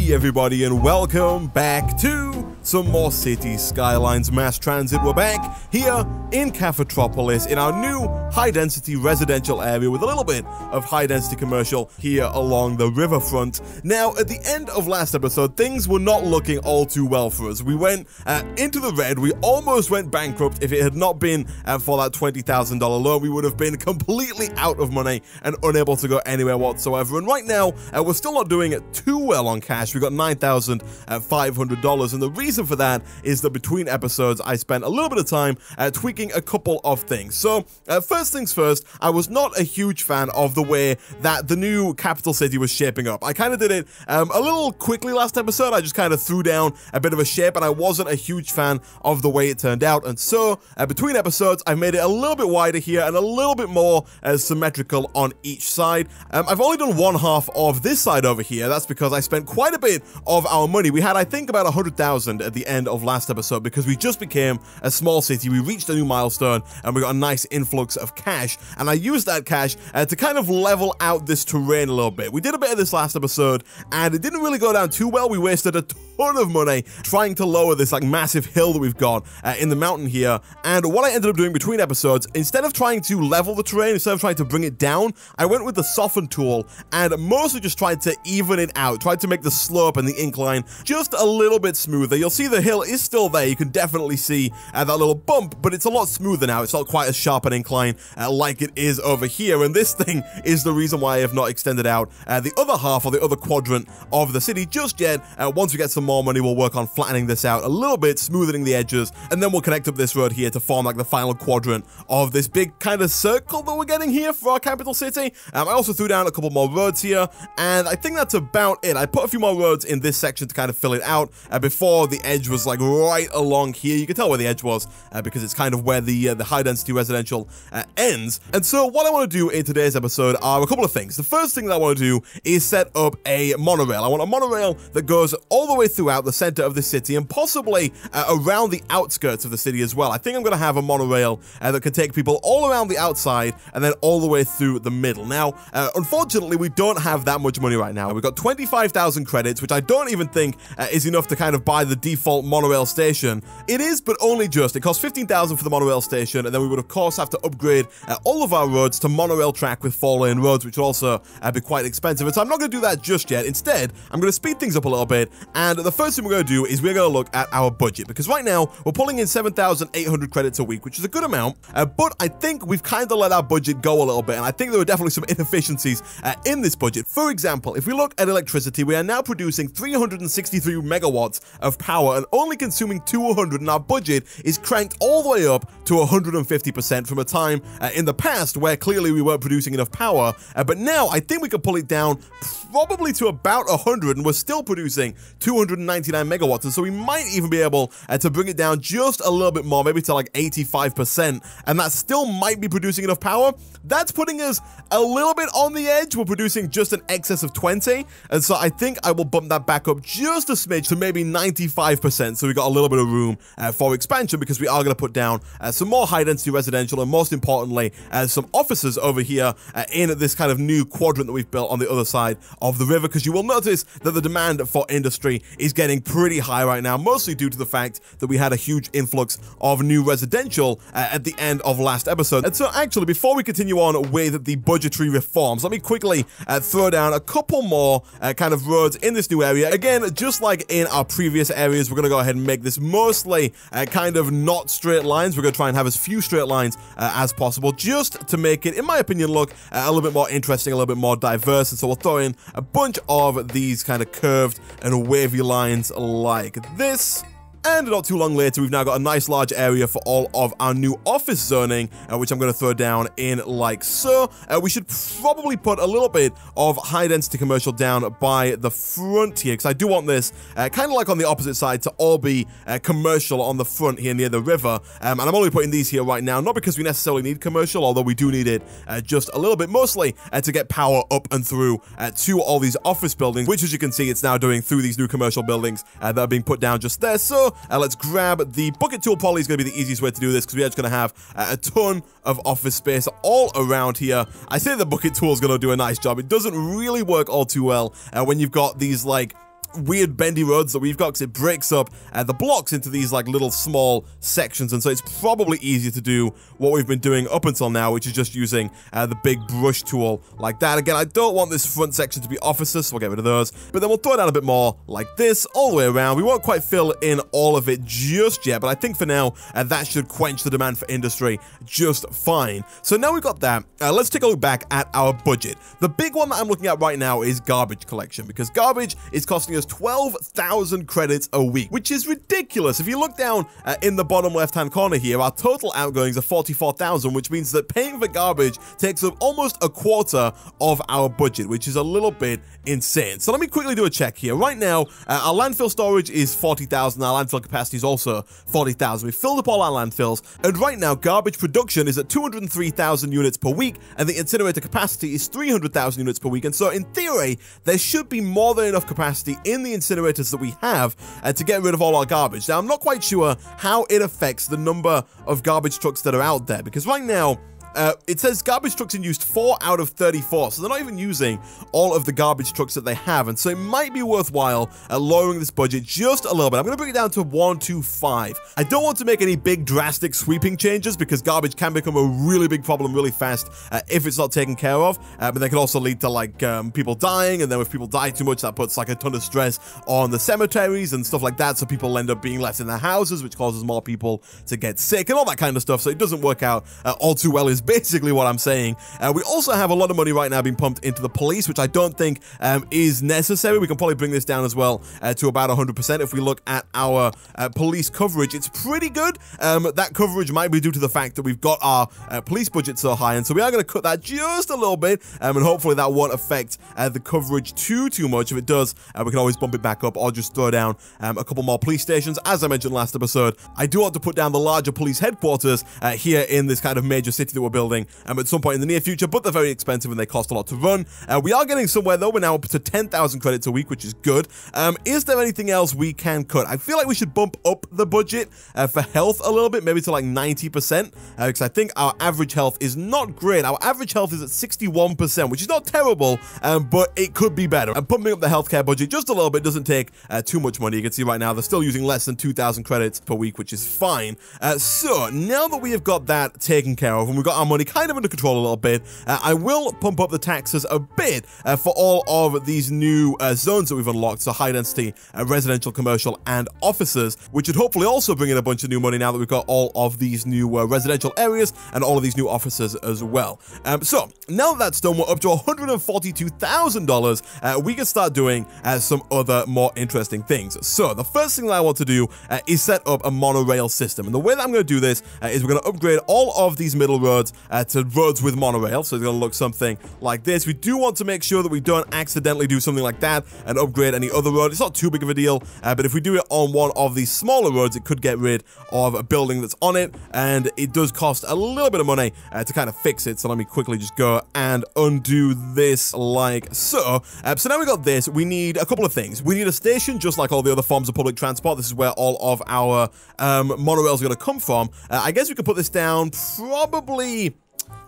Hey everybody, and welcome back to some more City Skylines Mass Transit. We're back here in Cafetropolis in our new high-density residential area with a little bit of high-density commercial here along the riverfront. Now, at the end of last episode, things were not looking all too well for us. We went into the red. We almost went bankrupt. If it had not been for that $20,000 loan, we would have been completely out of money and unable to go anywhere whatsoever. And right now, we're still not doing it too well on cash. We got $9,500, and the reason for that is that between episodes, I spent a little bit of time tweaking a couple of things. So, first things first, I was not a huge fan of the way that the new capital city was shaping up. I kind of did it a little quickly last episode. I just kind of threw down a bit of a shape, and I wasn't a huge fan of the way it turned out. And so, between episodes, I made it a little bit wider here and a little bit more symmetrical on each side. I've only done one half of this side over here. That's because I spent quite a bit of our money. We had, I think, about 100,000 at the end of last episode because we just became a small city. We reached a new milestone and we got a nice influx of cash, and I used that cash to kind of level out this terrain a little bit. We did a bit of this last episode and it didn't really go down too well. We wasted a ton of money trying to lower this like massive hill that we've got in the mountain here, and what I ended up doing between episodes, instead of trying to level the terrain, instead of trying to bring it down, I went with the soften tool and mostly just tried to even it out, tried to make the slope and the incline just a little bit smoother. You'll see the hill is still there. You can definitely see that little bump, but it's a lot smoother now. It's not quite as sharp an incline like it is over here, and this thing is the reason why I have not extended out the other half or the other quadrant of the city just yet. Once we get some more money, we'll work on flattening this out a little bit, smoothing the edges, and then we'll connect up this road here to form like the final quadrant of this big kind of circle that we're getting here for our capital city. I also threw down a couple more roads here, and I think that's about it. I put a few more roads in this section to kind of fill it out before the edge was like right along here. You can tell where the edge was because it's kind of where the high density residential ends. And so what I want to do in today's episode are a couple of things. The first thing that I want to do is set up a monorail. I want a monorail that goes all the way throughout the center of the city and possibly around the outskirts of the city as well. I think I'm going to have a monorail that can take people all around the outside and then all the way through the middle. Now, unfortunately, we don't have that much money right now. We've got 25,000 credits, which I don't even think is enough to kind of buy the default monorail station. It is, but only just. It costs 15,000 for the monorail station, and then we would of course have to upgrade all of our roads to monorail track with 4-lane roads, which would also be quite expensive. And so I'm not going to do that just yet. Instead, I'm going to speed things up a little bit, and the first thing we're going to do is we're going to look at our budget, because right now we're pulling in 7,800 credits a week, which is a good amount, but I think we've kind of let our budget go a little bit, and I think there are definitely some inefficiencies in this budget. For example, if we look at electricity, we are now producing 363 megawatts of power and only consuming 200, and our budget is cranked all the way up to 150% from a time in the past where clearly we weren't producing enough power, but now I think we can pull it down probably to about 100, and we're still producing 299 megawatts, and so we might even be able to bring it down just a little bit more, maybe to like 85%, and that still might be producing enough power. That's putting us a little bit on the edge. We're producing just an excess of 20, and so I think I will bump that back up just a smidge to maybe 95%, so we got a little bit of room for expansion, because we are going to put down some more high-density residential and, most importantly, some offices over here in this kind of new quadrant that we've built on the other side of the river, because you will notice that the demand for industry is getting pretty high right now, mostly due to the fact that we had a huge influx of new residential at the end of last episode. And so actually, before we continue on with the budgetary reforms, let me quickly throw down a couple more kind of roads in this new area. Again, just like in our previous areas, we're going to go ahead and make this mostly kind of not straight lines. We're going to try and have as few straight lines as possible, just to make it, in my opinion, look a little bit more interesting, a little bit more diverse. And so we'll throw in a bunch of these kind of curved and wavy lines like this. And not too long later, we've now got a nice large area for all of our new office zoning, which I'm going to throw down in like so. We should probably put a little bit of high-density commercial down by the front here, because I do want this kind of like on the opposite side to all be commercial on the front here near the river. And I'm only putting these here right now, not because we necessarily need commercial, although we do need it just a little bit, mostly to get power up and through to all these office buildings, which, as you can see, it's now doing through these new commercial buildings that are being put down just there. So let's grab the bucket tool. Probably is going to be the easiest way to do this, because we're just going to have a ton of office space all around here. I say the bucket tool is going to do a nice job. It doesn't really work all too well when you've got these like weird bendy roads that we've got, because it breaks up the blocks into these like little small sections, and so it's probably easier to do what we've been doing up until now, which is just using the big brush tool like that. Again, I don't want this front section to be officers, so we'll get rid of those, but then we'll throw down a bit more like this all the way around. We won't quite fill in all of it just yet, but I think for now that should quench the demand for industry just fine. So now we've got that, let's take a look back at our budget. The big one that I'm looking at right now is garbage collection, because garbage is costing us 12,000 credits a week, which is ridiculous. If you look down in the bottom left hand corner here, our total outgoings are 44,000, which means that paying for garbage takes up almost a quarter of our budget, which is a little bit insane. So let me quickly do a check here. Right now, our landfill storage is 40,000, our landfill capacity is also 40,000. We've filled up all our landfills, and right now garbage production is at 203,000 units per week, and the incinerator capacity is 300,000 units per week, and so in theory, there should be more than enough capacity in the incinerators that we have to get rid of all our garbage. Now, I'm not quite sure how it affects the number of garbage trucks that are out there, because right now, it says garbage trucks in use 4 out of 34, so they're not even using all of the garbage trucks that they have, and so it might be worthwhile lowering this budget just a little bit. I'm going to bring it down to 125. I don't want to make any big drastic sweeping changes, because garbage can become a really big problem really fast if it's not taken care of, but they can also lead to like people dying, and then if people die too much, that puts like a ton of stress on the cemeteries and stuff like that, so people end up being left in their houses, which causes more people to get sick and all that kind of stuff, so it doesn't work out all too well is basically what I'm saying. We also have a lot of money right now being pumped into the police, which I don't think is necessary. We can probably bring this down as well to about 100%. If we look at our police coverage, it's pretty good. That coverage might be due to the fact that we've got our police budget so high, and so we are going to cut that just a little bit, and hopefully that won't affect the coverage too much. If it does, we can always bump it back up or just throw down a couple more police stations. As I mentioned last episode, I do want to put down the larger police headquarters here in this kind of major city that we're building at some point in the near future, but they're very expensive and they cost a lot to run. We are getting somewhere though. We're now up to 10,000 credits a week, which is good. Is there anything else we can cut? I feel like we should bump up the budget for health a little bit, maybe to like 90%, because I think our average health is not great. Our average health is at 61%, which is not terrible, but it could be better. And pumping up the healthcare budget just a little bit doesn't take too much money. You can see right now they're still using less than 2,000 credits per week, which is fine. So now that we have got that taken care of and we've got our money kind of under control a little bit, I will pump up the taxes a bit for all of these new zones that we've unlocked, so high density, residential, commercial, and offices, which should hopefully also bring in a bunch of new money now that we've got all of these new residential areas and all of these new offices as well. So now that that's done, we're up to $142,000. We can start doing some other more interesting things. So the first thing that I want to do is set up a monorail system, and the way that I'm going to do this is we're going to upgrade all of these middle roads to roads with monorail, so it's going to look something like this. We do want to make sure that we don't accidentally do something like that and upgrade any other road. It's not too big of a deal, but if we do it on one of these smaller roads, it could get rid of a building that's on it, and it does cost a little bit of money to kind of fix it. So let me quickly just go and undo this like so. So now we got this. We need a couple of things. We need a station, just like all the other forms of public transport. This is where all of our monorails are going to come from. I guess we could put this down probably,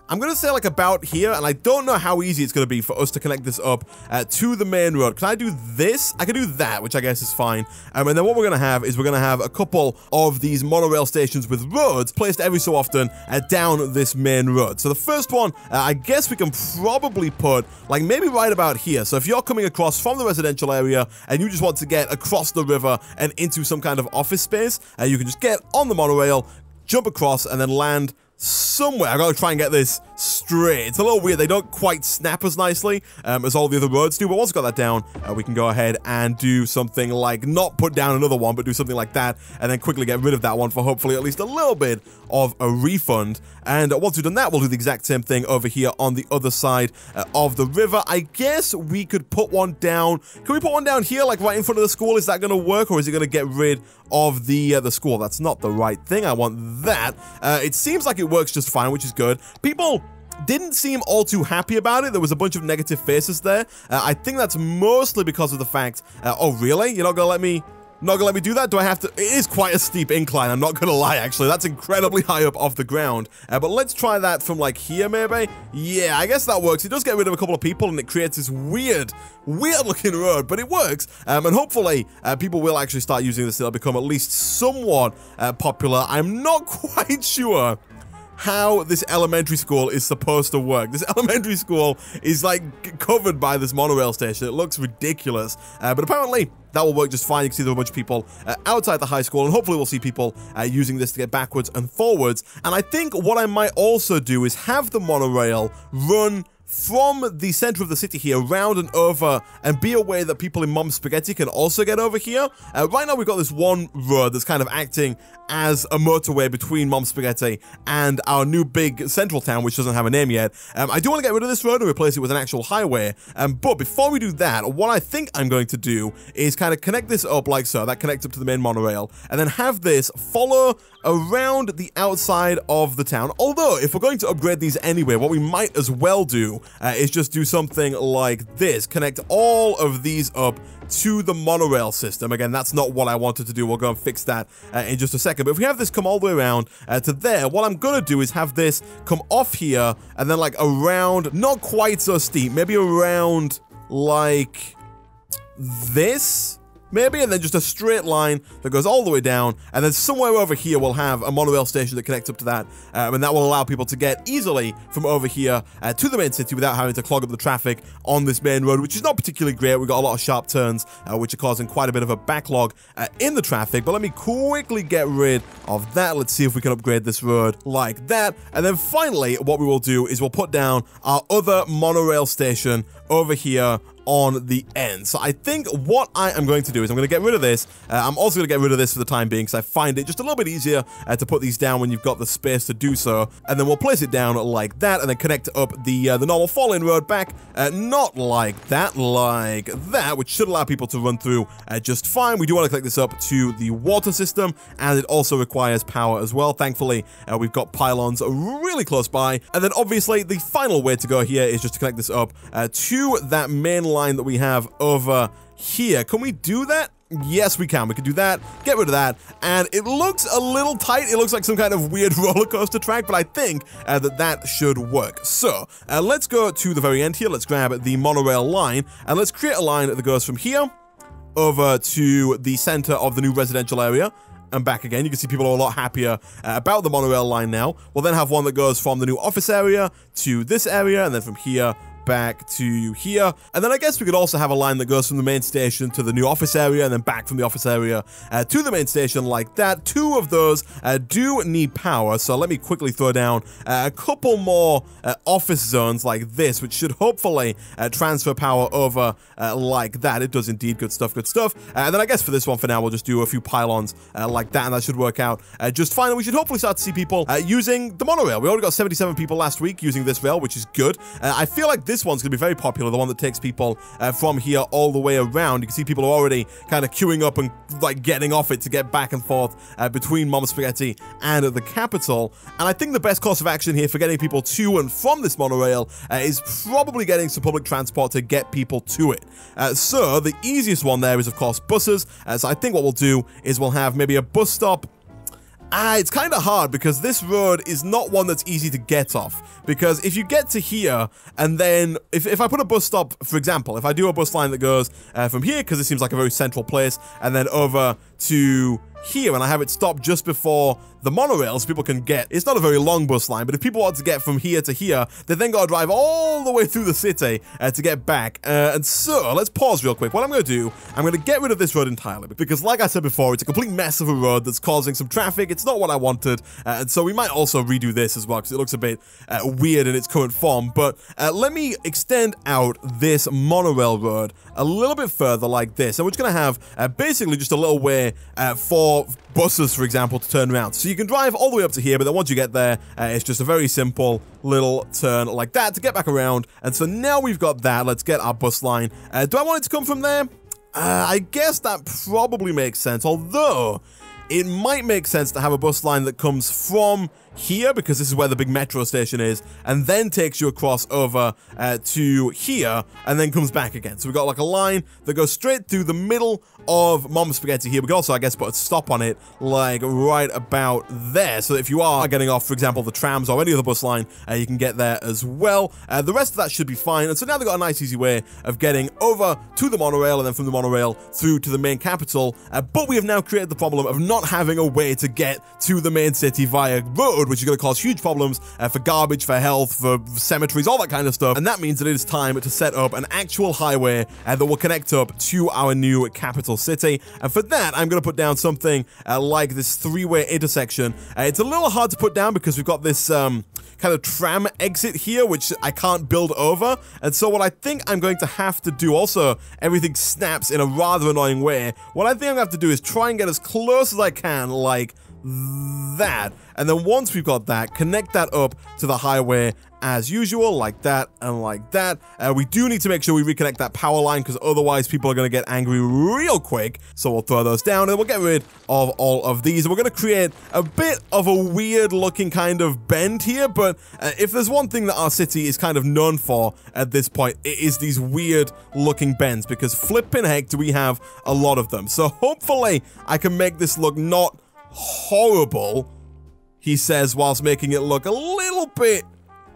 I'm going to say like about here, and I don't know how easy it's going to be for us to connect this up to the main road. Can I do this? I can do that, which I guess is fine. And then what we're going to have is we're going to have a couple of these monorail stations with roads placed every so often down this main road. So the first one, I guess we can probably put like maybe right about here. So if you're coming across from the residential area and you just want to get across the river and into some kind of office space, you can just get on the monorail, jump across, and then land somewhere. I gotta try and get this straight. It's a little weird. They don't quite snap as nicely as all the other roads do, but once we've got that down, we can go ahead and do something like not put down another one, but do something like that, and then quickly get rid of that one for hopefully at least a little bit of a refund. And once we've done that, we'll do the exact same thing over here on the other side of the river. I guess we could put one down. Can we put one down here, like right in front of the school? Is that going to work, or is it going to get rid of the school? That's not the right thing. I want that. It seems like it works just fine, which is good. People didn't seem all too happy about it. There was a bunch of negative faces there. I think that's mostly because of the fact, oh really? You're not gonna let me not gonna let me do that. Do I have to? It is quite a steep incline, I'm not gonna lie, actually. That's incredibly high up off the ground. But let's try that from like here, maybe. Yeah, I guess that works. It does get rid of a couple of people, and it creates this weird looking road, but it works. And hopefully, people will actually start using this. It'll become at least somewhat popular. I'm not quite sure how this elementary school is supposed to work. This elementary school is like covered by this monorail station. It looks ridiculous, but apparently that will work just fine. You can see there are a bunch of people outside the high school, and hopefully we'll see people using this to get backwards and forwards. And I think what I might also do is have the monorail run from the center of the city here, round and over, and be a way that people in Mom's Spaghetti can also get over here. Right now we've got this one road that's kind of acting as a motorway between Mom's Spaghetti and our new big central town, which doesn't have a name yet. I do want to get rid of this road and replace it with an actual highway, but before we do that, what I think I'm going to do is kind of connect this up like so. That connects up to the main monorail, and then have this follow around the outside of the town. Although, if we're going to upgrade these anyway, what we might as well do is just do something like this. Connect all of these up to the monorail system. Again, that's not what I wanted to do. We'll go and fix that in just a second. But if we have this come all the way around to there, what I'm going to do is have this come off here and then like around, not quite so steep, maybe around like this, maybe, and then just a straight line that goes all the way down, and then somewhere over here we'll have a monorail station that connects up to that, and that will allow people to get easily from over here to the main city without having to clog up the traffic on this main road, which is not particularly great. We've got a lot of sharp turns, which are causing quite a bit of a backlog in the traffic, but let me quickly get rid of that. Let's see if we can upgrade this road like that, and then finally what we will do is we'll put down our other monorail station over here on the end. So I think what I am going to do is I'm going to get rid of this. I'm also going to get rid of this for the time being because I find it just a little bit easier to put these down when you've got the space to do so. And then we'll place it down like that, and then connect up the normal fall-in road back, not like that, which should allow people to run through just fine. We do want to connect this up to the water system, and it also requires power as well. Thankfully, we've got pylons really close by. And then obviously the final way to go here is just to connect this up to that main line that we have over here. Can we do that? Yes, we can. We can do that, get rid of that, and it looks a little tight. It looks like some kind of weird roller coaster track, but I think that should work. So let's go to the very end here. Let's grab the monorail line, and let's create a line that goes from here over to the center of the new residential area and back again. You can see people are a lot happier about the monorail line now. We'll then have one that goes from the new office area to this area, and then from here back to here. And then I guess we could also have a line that goes from the main station to the new office area, and then back from the office area to the main station like that. Two of those do need power, so let me quickly throw down a couple more office zones like this, which should hopefully transfer power over like that. It does indeed. Good stuff, good stuff. And then I guess for this one for now, we'll just do a few pylons like that, and that should work out just fine. And we should hopefully start to see people using the monorail. We already got 77 people last week using this rail, which is good. I feel like this one's going to be very popular, the one that takes people from here all the way around. You can see people are already kind of queuing up and like getting off it to get back and forth between Mom's Spaghetti and the capital. And I think the best course of action here for getting people to and from this monorail is probably getting some public transport to get people to it. So the easiest one there is of course buses. So I think what we'll do is we'll have maybe a bus stop. It's kind of hard because this road is not one that's easy to get off, because if you get to here and then if I put a bus stop, for example, if I do a bus line that goes from here, because it seems like a very central place, and then over to here, and I have it stop just before the monorail so people can get, it's not a very long bus line, but if people want to get from here to here, they then got to drive all the way through the city to get back. And so let's pause real quick. What I'm going to do, I'm going to get rid of this road entirely, because like I said before, it's a complete mess of a road that's causing some traffic. It's not what I wanted, and so we might also redo this as well, because it looks a bit weird in its current form. But let me extend out this monorail road a little bit further like this, and we're just going to have basically just a little way for buses, for example, to turn around. So you can drive all the way up to here, but then once you get there, it's just a very simple little turn like that to get back around. And so now we've got that. Let's get our bus line. Do I want it to come from there? I guess that probably makes sense, although it might make sense to have a bus line that comes from here, because this is where the big metro station is, and then takes you across over to here, and then comes back again. So we've got like a line that goes straight through the middle of Mom Spaghetti here. We can also, I guess, put a stop on it, like right about there, so that if you are getting off, for example, the trams or any other bus line, you can get there as well. The rest of that should be fine, and so now they've got a nice easy way of getting over to the monorail, and then from the monorail through to the main capital, but we have now created the problem of not having a way to get to the main city via road, which is going to cause huge problems for garbage, for health, for cemeteries, all that kind of stuff, and that means that it is time to set up an actual highway that will connect up to our new capital city, and for that, I'm going to put down something like this three-way intersection. It's a little hard to put down because we've got this kind of tram exit here, which I can't build over, and so what I think I'm going to have to do, also, everything snaps in a rather annoying way. What I think I'm going to have to do is try and get as close as I can, like that, and then once we've got that, connect that up to the highway as usual, like that and like that. We do need to make sure we reconnect that power line, because otherwise people are going to get angry real quick, so we'll throw those down and we'll get rid of all of these, and we're going to create a bit of a weird looking kind of bend here, but if there's one thing that our city is kind of known for at this point, it is these weird looking bends, because flipping heck do we have a lot of them. So hopefully I can make this look not horrible, he says, whilst making it look a little bit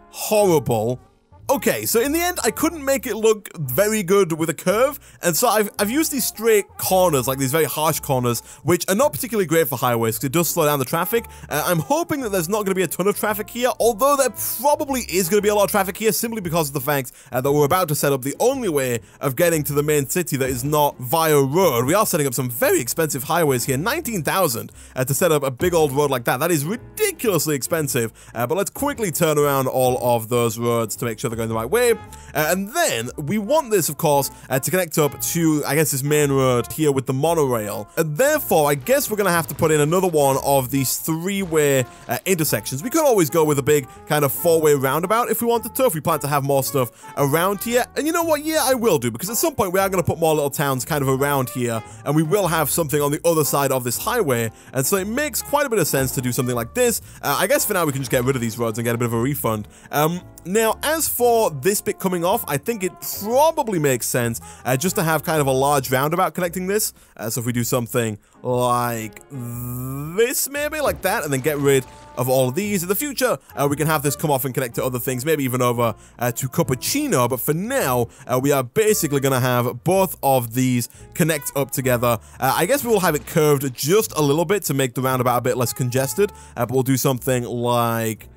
horrible. Okay, so in the end, I couldn't make it look very good with a curve, and so I've used these straight corners, like these very harsh corners, which are not particularly great for highways, because it does slow down the traffic. I'm hoping that there's not going to be a ton of traffic here, although there probably is going to be a lot of traffic here, simply because of the fact that we're about to set up the only way of getting to the main city that is not via road. We are setting up some very expensive highways here, 19,000 to set up a big old road like that. That is ridiculously expensive, but let's quickly turn around all of those roads to make sure they're going the right way, and then we want this, of course, to connect up to, I guess, this main road here with the monorail, and therefore I guess we're gonna have to put in another one of these three-way intersections. We could always go with a big kind of four-way roundabout if we wanted to, if we plan to have more stuff around here, and you know what, yeah, I will do, because at some point we are going to put more little towns kind of around here, and we will have something on the other side of this highway, and so it makes quite a bit of sense to do something like this. I guess for now we can just get rid of these roads and get a bit of a refund. Now, as for this bit coming off, I think it probably makes sense just to have kind of a large roundabout connecting this. So if we do something like this, maybe like that, and then get rid of all of these. In the future, we can have this come off and connect to other things, maybe even over to Cappuccino, but for now, we are basically going to have both of these connect up together. I guess we will have it curved just a little bit to make the roundabout a bit less congested, but we'll do something like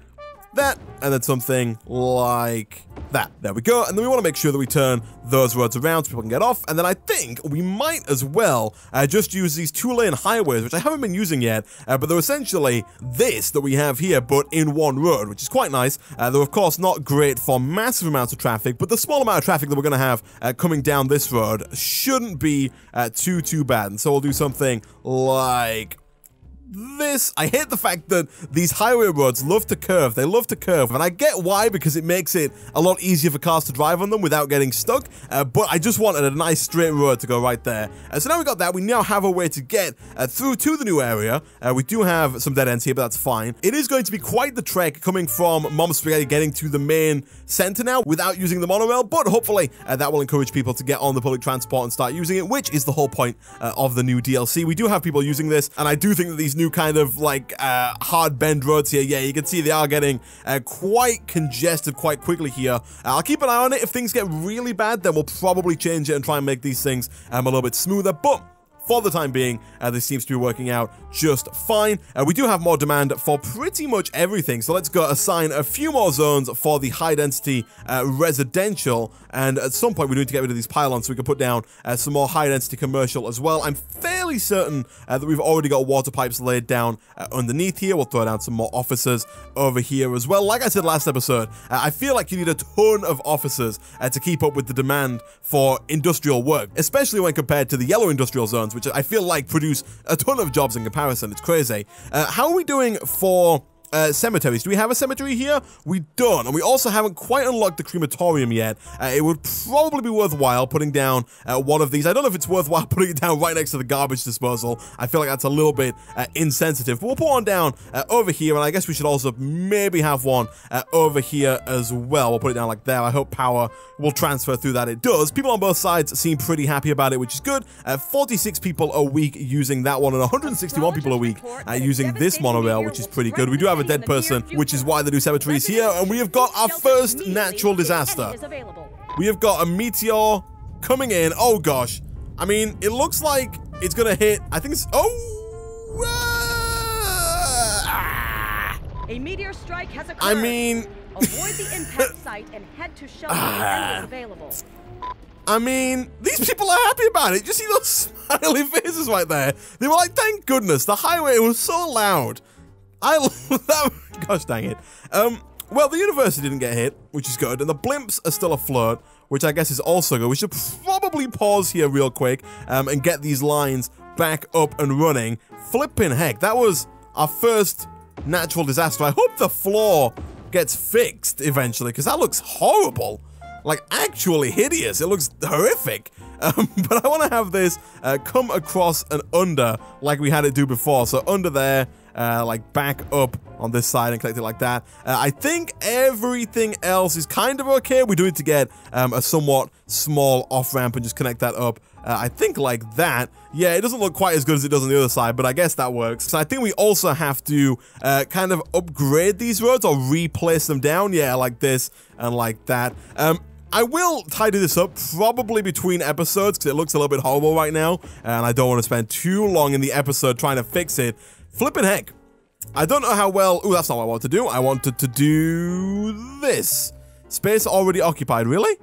that, and then something like that. There we go, and then we want to make sure that we turn those roads around so people can get off, and then I think we might as well just use these two-lane highways, which I haven't been using yet, but they're essentially this that we have here, but in one road, which is quite nice. They're, of course, not great for massive amounts of traffic, but the small amount of traffic that we're going to have coming down this road shouldn't be too bad, and so we'll do something like this. I hate the fact that these highway roads love to curve. They love to curve, and I get why, because it makes it a lot easier for cars to drive on them without getting stuck, but I just wanted a nice straight road to go right there. So now we got that, we now have a way to get through to the new area. We do have some dead ends here, but that's fine. It is going to be quite the trek coming from Mom's Spaghetti getting to the main center now without using the monorail, but hopefully that will encourage people to get on the public transport and start using it, which is the whole point of the new DLC. We do have people using this, and I do think that these new kind of like hard bend roads here, yeah, you can see they are getting quite congested quite quickly here. I'll keep an eye on it. If things get really bad, then we'll probably change it and try and make these things a little bit smoother, but for the time being, this seems to be working out just fine. We do have more demand for pretty much everything, so let's go assign a few more zones for the high-density residential, and at some point we need to get rid of these pylons so we can put down some more high-density commercial as well. I'm fairly certain that we've already got water pipes laid down underneath here. We'll throw down some more offices over here as well. Like I said last episode, I feel like you need a ton of offices to keep up with the demand for industrial work, especially when compared to the yellow industrial zones, which I feel like produce a ton of jobs in comparison. It's crazy. How are we doing for cemeteries. Do we have a cemetery here? We don't. And we also haven't quite unlocked the crematorium yet. It would probably be worthwhile putting down one of these. I don't know if it's worthwhile putting it down right next to the garbage disposal. I feel like that's a little bit insensitive. But we'll put one down over here, and I guess we should also maybe have one over here as well. We'll put it down like there. I hope power will transfer through that. It does. People on both sides seem pretty happy about it, which is good. 46 people a week using that one, and 161 people a week using this monorail, which is pretty good. We do have a dead person, which is why the new cemetery is here, and we have got our first natural disaster. We have got a meteor coming in. Oh gosh. I mean, it looks like it's gonna hit. I think it's... A meteor strike has occurred. I mean... Avoid the impact site and head to shelter when it's available. I mean, these people are happy about it. You see those smiley faces right there? They were like, thank goodness, the highway was so loud. I love that. Gosh dang it. Well, the university didn't get hit, which is good, and the blimps are still afloat, which I guess is also good. We should probably pause here real quick and get these lines back up and running. Flipping heck, that was our first natural disaster. I hope the floor gets fixed eventually, because that looks horrible. Like, actually hideous. It looks horrific. But I want to have this come across and under like we had it do before. So under there, like back up on this side and connect it like that. I think everything else is kind of okay. We do need to get a somewhat small off-ramp and just connect that up. I think like that. Yeah, it doesn't look quite as good as it does on the other side, but I guess that works. So I think we also have to kind of upgrade these roads or replace them down. Yeah, like this and like that. I will tidy this up probably between episodes because it looks a little bit horrible right now, and I don't want to spend too long in the episode trying to fix it. Flipping heck. I don't know how well... Ooh, that's not what I want to do. I wanted to do this. Space already occupied. Really?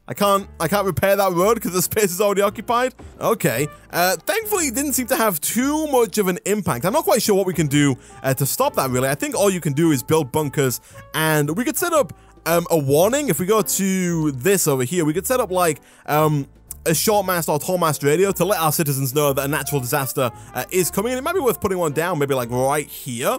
I can't repair that road because the space is already occupied? Okay. Thankfully, it didn't seem to have too much of an impact. I'm not quite sure what we can do to stop that, really. I think all you can do is build bunkers, and we could set up a warning. If we go to this over here, we could set up like a short mast or tall mast radio to let our citizens know that a natural disaster is coming. And it might be worth putting one down, maybe like right here,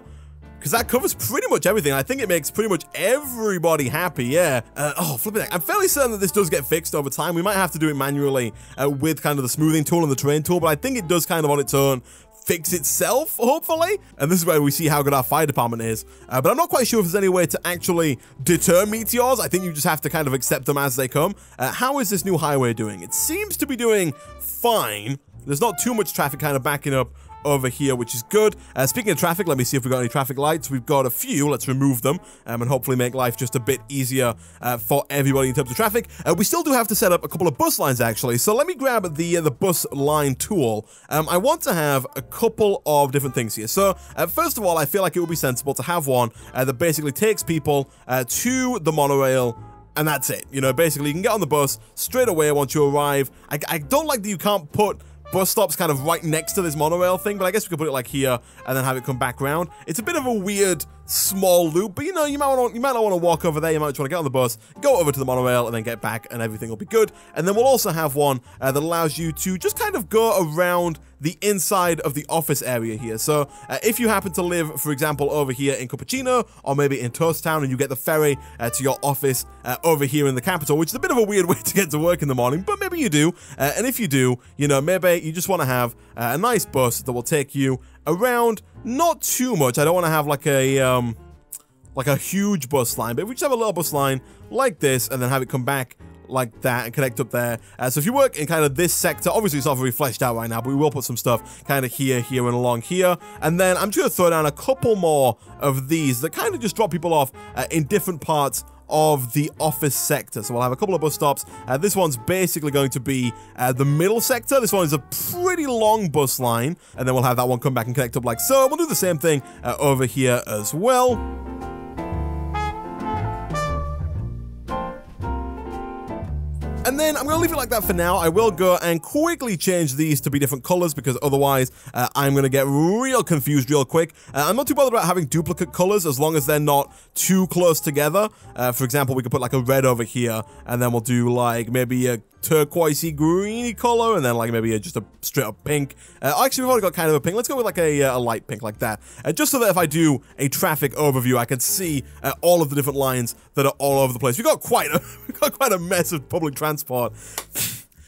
because that covers pretty much everything. I think it makes pretty much everybody happy. Yeah. Oh, flipping heck. I'm fairly certain that this does get fixed over time. We might have to do it manually with kind of the smoothing tool and the terrain tool, but I think it does kind of on its own fix itself, hopefully. And this is where we see how good our fire department is. But I'm not quite sure if there's any way to actually deter meteors. I think you just have to kind of accept them as they come. How is this new highway doing? It seems to be doing fine. There's not too much traffic kind of backing up over here, which is good. Speaking of traffic, let me see if we've got any traffic lights. We've got a few. Let's remove them and hopefully make life just a bit easier for everybody in terms of traffic. We still do have to set up a couple of bus lines, actually. So let me grab the bus line tool. I want to have a couple of different things here. So first of all, I feel like it would be sensible to have one that basically takes people to the monorail, and that's it. You know, basically you can get on the bus straight away once you arrive. I don't like that you can't put bus stops kind of right next to this monorail thing, but I guess we could put it like here and then have it come back round. It's a bit of a weird small loop, but you know, you might not want to walk over there. You might just want to get on the bus, go over to the monorail, and then get back, and everything will be good. And then we'll also have one that allows you to just kind of go around the inside of the office area here. So if you happen to live, for example, over here in Cupertino, or maybe in Toast Town, and you get the ferry to your office over here in the capital, which is a bit of a weird way to get to work in the morning, but maybe you do. And if you do, you know, maybe you just want to have a nice bus that will take you around, not too much. I don't want to have like a huge bus line, but if we just have a little bus line like this and then have it come back like that and connect up there. So if you work in kind of this sector, obviously it's not very fleshed out right now, but we will put some stuff kind of here, and along here. And then I'm just going to throw down a couple more of these that kind of just drop people off in different parts of the office sector. So we'll have a couple of bus stops. This one's basically going to be the middle sector. This one is a pretty long bus line, and then we'll have that one come back and connect up like so. We'll do the same thing over here as well. And then I'm going to leave it like that for now. I will go and quickly change these to be different colors because otherwise I'm going to get real confused real quick. I'm not too bothered about having duplicate colors as long as they're not too close together. For example, we could put like a red over here and then we'll do like maybe a turquoisey greeny color, and then like maybe just a straight up pink. Actually, we've already got kind of a pink. Let's go with like a light pink like that. Just so that if I do a traffic overview, I can see all of the different lines that are all over the place. We've got quite a mess of public transport.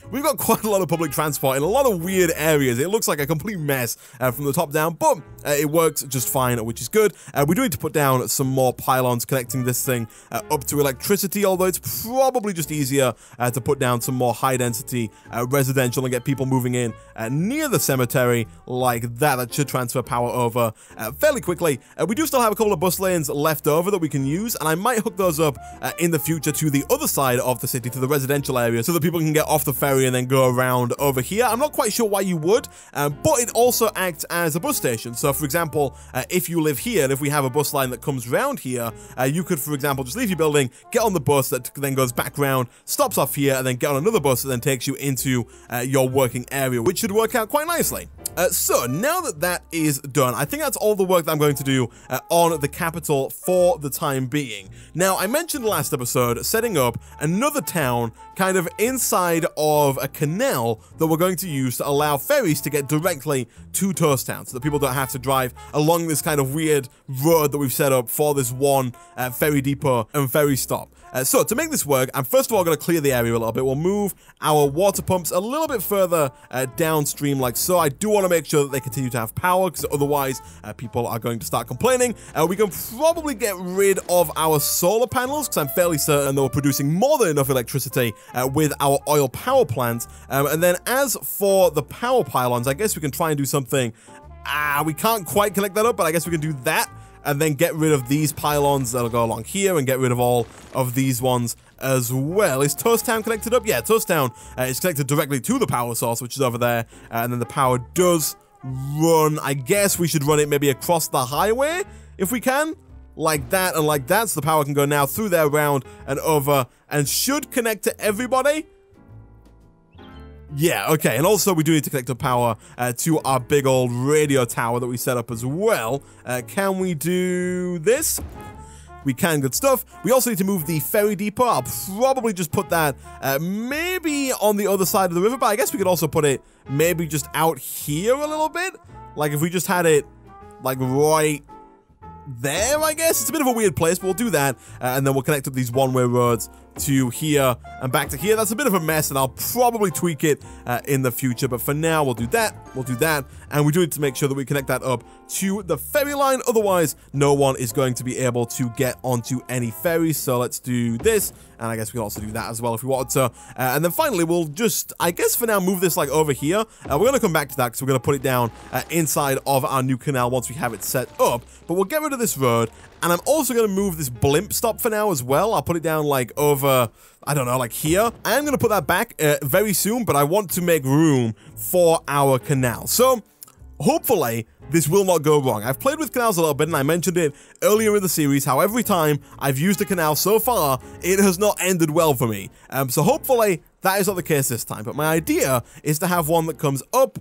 We've got quite a lot of public transport in a lot of weird areas. It looks like a complete mess from the top down, but it works just fine, which is good. We do need to put down some more pylons connecting this thing up to electricity, although it's probably just easier to put down some more high-density residential and get people moving in near the cemetery like that. That should transfer power over fairly quickly. We do still have a couple of bus lanes left over that we can use, and I might hook those up in the future to the other side of the city, to the residential area, so that people can get off the ferry and then go around over here. I'm not quite sure why you would, but it also acts as a bus station. So, for example, if you live here, and if we have a bus line that comes round here, you could, for example, just leave your building, get on the bus that then goes back round, stops off here, and then get on another bus that then takes you into your working area, which should work out quite nicely. So, now that that is done, I think that's all the work that I'm going to do on the capital for the time being. Now, I mentioned last episode setting up another town kind of inside of a canal that we're going to use to allow ferries to get directly to Toast Town, so that people don't have to drive along this kind of weird road that we've set up for this one ferry depot and ferry stop. So to make this work, I'm first of all going to clear the area a little bit. We'll move our water pumps a little bit further downstream like so. I do want to make sure that they continue to have power, because otherwise people are going to start complaining. We can probably get rid of our solar panels, because I'm fairly certain that we're producing more than enough electricity with our oil power plant. And then as for the power pylons, I guess we can try and do something. We can't quite connect that up, but I guess we can do that. And then get rid of these pylons that'll go along here, and get rid of all of these ones as well. Is Toast Town connected up? Yeah, Toast Town is connected directly to the power source, which is over there. And then the power does run. I guess we should run it maybe across the highway if we can. Like that and like that. So the power can go now through there, round and over, and should connect to everybody. Yeah, okay, and also we do need to connect the power to our big old radio tower that we set up as well. Can we do this? We can, good stuff. We also need to move the ferry depot. I'll probably just put that maybe on the other side of the river, but I guess we could also put it maybe just out here a little bit. Like if we just had it like right there, I guess. It's a bit of a weird place, but we'll do that. And then we'll connect up these one-way roads to here and back to here. That's a bit of a mess, and I'll probably tweak it in the future. But for now, we'll do that. We'll do that. And we do need to make sure that we connect that up to the ferry line. Otherwise, no one is going to be able to get onto any ferries. So let's do this. And I guess we can also do that as well if we wanted to. And then finally, we'll just, I guess for now, move this like over here. We're going to come back to that because we're going to put it down inside of our new canal once we have it set up. But we'll get rid of this road. And I'm also going to move this blimp stop for now as well. I'll put it down like over, I don't know, like here. I am going to put that back very soon, but I want to make room for our canal. So hopefully this will not go wrong. I've played with canals a little bit, and I mentioned it earlier in the series, how every time I've used a canal so far, it has not ended well for me. So hopefully that is not the case this time. But my idea is to have one that comes up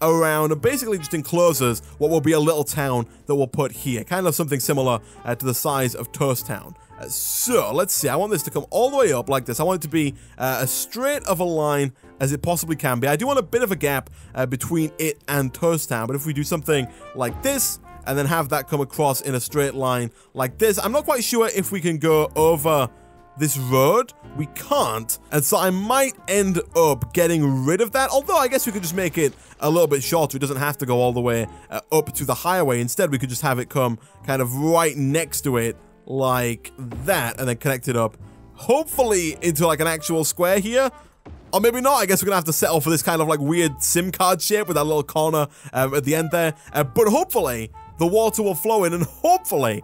around and basically just encloses what will be a little town that we'll put here. Kind of something similar to the size of Toast Town. So let's see, I want this to come all the way up like this. I want it to be as straight of a line as it possibly can be. I do want a bit of a gap between it and Toast Town, but if we do something like this and then have that come across in a straight line like this, I'm not quite sure if we can go over this road. We can't, and so I might end up getting rid of that, although I guess we could just make it a little bit shorter. It doesn't have to go all the way up to the highway. Instead, we could just have it come kind of right next to it like that, and then connect it up hopefully into like an actual square here. Or maybe not. I guess we're gonna have to settle for this kind of like weird SIM card shape with that little corner at the end there. But hopefully the water will flow in, and hopefully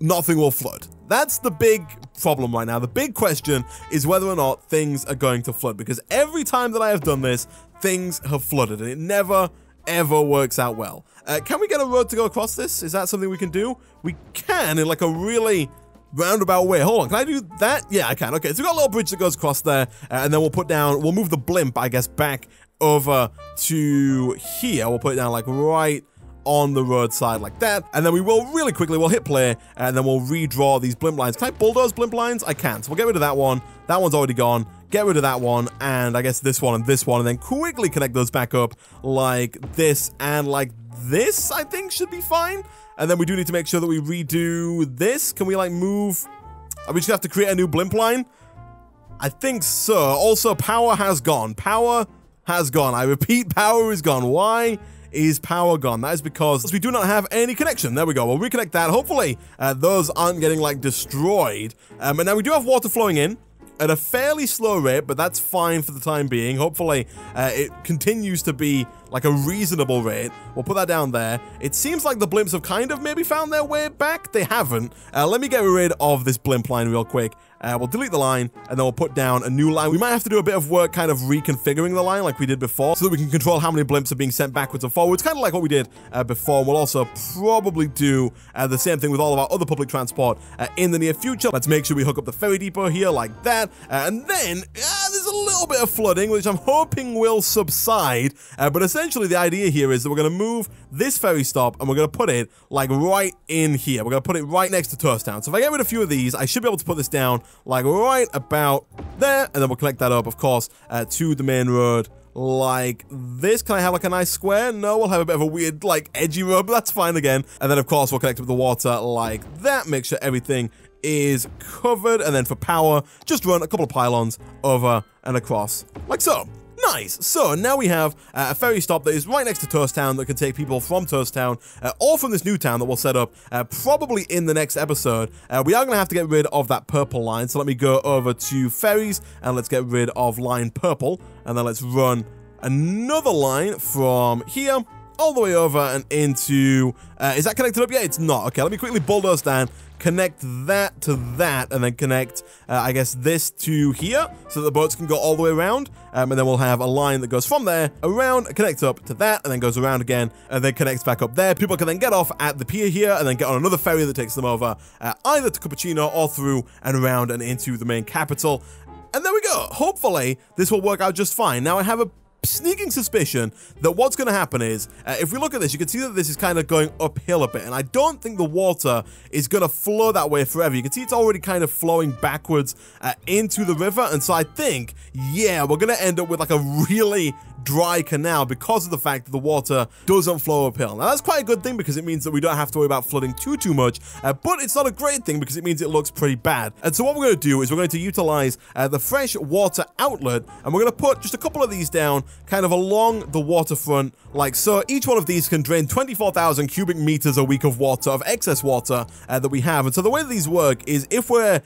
nothing will flood. That's the big problem right now. The big question is whether or not things are going to flood, because every time that I have done this, things have flooded, and it never, ever works out well. Can we get a road to go across this? Is that something we can do? We can, in like a really roundabout way. Hold on, can I do that? Yeah, I can. Okay, so we've got a little bridge that goes across there, and then we'll move the blimp, I guess, back over to here. We'll put it down like right on the roadside like that, and then we will we'll hit play, and then we'll redraw these blimp lines. Can I bulldoze blimp lines? I can, so we'll get rid of that one, That one's already gone. Get rid of that one, and I guess this one, and then quickly connect those back up like this and like this, I think should be fine. And then we do need to make sure that we redo this. Can we, like, move? Are we just going to have to create a new blimp line? I think so. Also, power has gone. Power has gone. I repeat, power is gone. Why is power gone? That is because we do not have any connection. There we go. We'll reconnect that. Hopefully, those aren't getting, like, destroyed. And now we do have water flowing in at a fairly slow rate, but that's fine for the time being. Hopefully, it continues to be like a reasonable rate. We'll put that down there. It seems like the blimps have kind of maybe found their way back. They haven't. Let me get rid of this blimp line real quick. We'll delete the line, and then we'll put down a new line. We might have to do a bit of work kind of reconfiguring the line like we did before, so that we can control how many blimps are being sent backwards and forwards, kind of like what we did before. And we'll also probably do the same thing with all of our other public transport in the near future. Let's make sure we hook up the ferry depot here like that. And then there's a little bit of flooding, which I'm hoping will subside. But essentially, the idea here is that we're going to move this ferry stop, and we're going to put it like right in here. We're going to put it right next to Toast Town. So if I get rid of a few of these, I should be able to put this down like right about there, and then we'll connect that up, of course, to the main road like this. Can I have like a nice square? No, we'll have a bit of a weird like edgy road, but that's fine again. And then of course we'll connect up the water like that, make sure everything is covered, and then for power, just run a couple of pylons over and across like so. Nice. So now we have a ferry stop that is right next to Toast Town that can take people from Toast Town or from this new town that we'll set up probably in the next episode. We are going to have to get rid of that purple line. So let me go over to Ferries and let's get rid of line purple. And then let's run another line from here all the way over and into... is that connected up? Yeah, it's not. Okay, let me quickly bulldoze down, connect that to that, and then connect, I guess, this to here, so that the boats can go all the way around, and then we'll have a line that goes from there, around, connects up to that, and then goes around again, and then connects back up there. People can then get off at the pier here, and then get on another ferry that takes them over, either to Cappuccino or through and around and into the main capital. And there we go. Hopefully, this will work out just fine. Now, I have a sneaking suspicion that what's going to happen is, if we look at this, you can see that this is kind of going uphill a bit, and I don't think the water is going to flow that way forever. You can see it's already kind of flowing backwards into the river, and so I think, yeah, we're going to end up with like a really dry canal because of the fact that the water doesn't flow uphill. Now, that's quite a good thing because it means that we don't have to worry about flooding too much, but it's not a great thing because it means it looks pretty bad. And so what we're going to do is we're going to utilize the fresh water outlet, and we're going to put just a couple of these down kind of along the waterfront like so. Each one of these can drain 24,000 cubic meters a week of water, of excess water that we have. And so the way that these work is if we're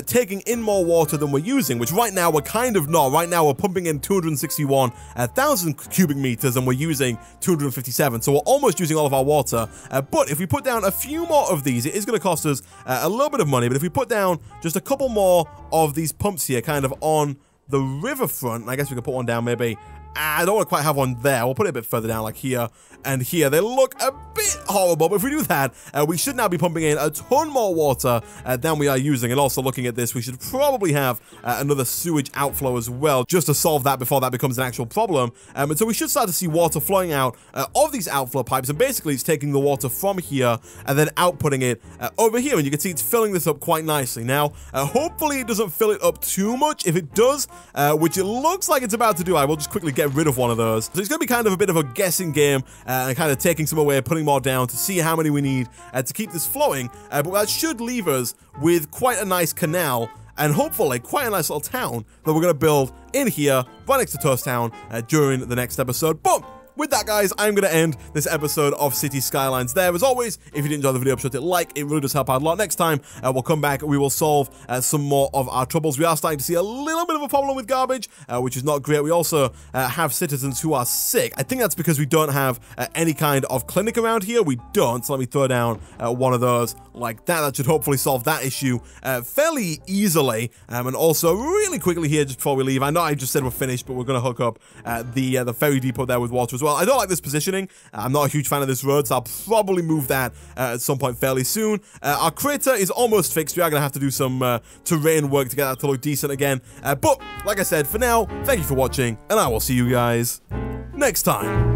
taking in more water than we're using, which right now we're kind of not. Right now we're pumping in 261,000 cubic meters and we're using 257. So we're almost using all of our water. But if we put down a few more of these, it is going to cost us a little bit of money. But if we put down just a couple more of these pumps here kind of on the riverfront, I guess we could put one down maybe. I don't want to quite have one there. We'll put it a bit further down, like here and here. They look a bit horrible, but if we do that, we should now be pumping in a ton more water than we are using. And also looking at this, we should probably have another sewage outflow as well, just to solve that before that becomes an actual problem. And so we should start to see water flowing out of these outflow pipes. And basically, it's taking the water from here and then outputting it over here. And you can see it's filling this up quite nicely. Now, hopefully it doesn't fill it up too much. If it does, which it looks like it's about to do, I will just quickly get rid of one of those. So it's going to be kind of a bit of a guessing game and kind of taking some away, putting more down to see how many we need to keep this flowing. But that should leave us with quite a nice canal and hopefully quite a nice little town that we're going to build in here right next to Toast Town during the next episode. But with that, guys, I'm going to end this episode of City Skylines there. As always, if you did enjoy the video, be sure to like. It really does help out a lot. Next time, we'll come back. We will solve some more of our troubles. We are starting to see a little bit of a problem with garbage, which is not great. We also have citizens who are sick. I think that's because we don't have any kind of clinic around here. We don't. So let me throw down one of those like that. That should hopefully solve that issue fairly easily. And also, really quickly here, just before we leave, I know I just said we're finished, but we're going to hook up the ferry depot there with water as well. I don't like this positioning. I'm not a huge fan of this road, so I'll probably move that at some point fairly soon. Our crater is almost fixed. We are going to have to do some terrain work to get that to look decent again. But like I said, for now, thank you for watching, and I will see you guys next time.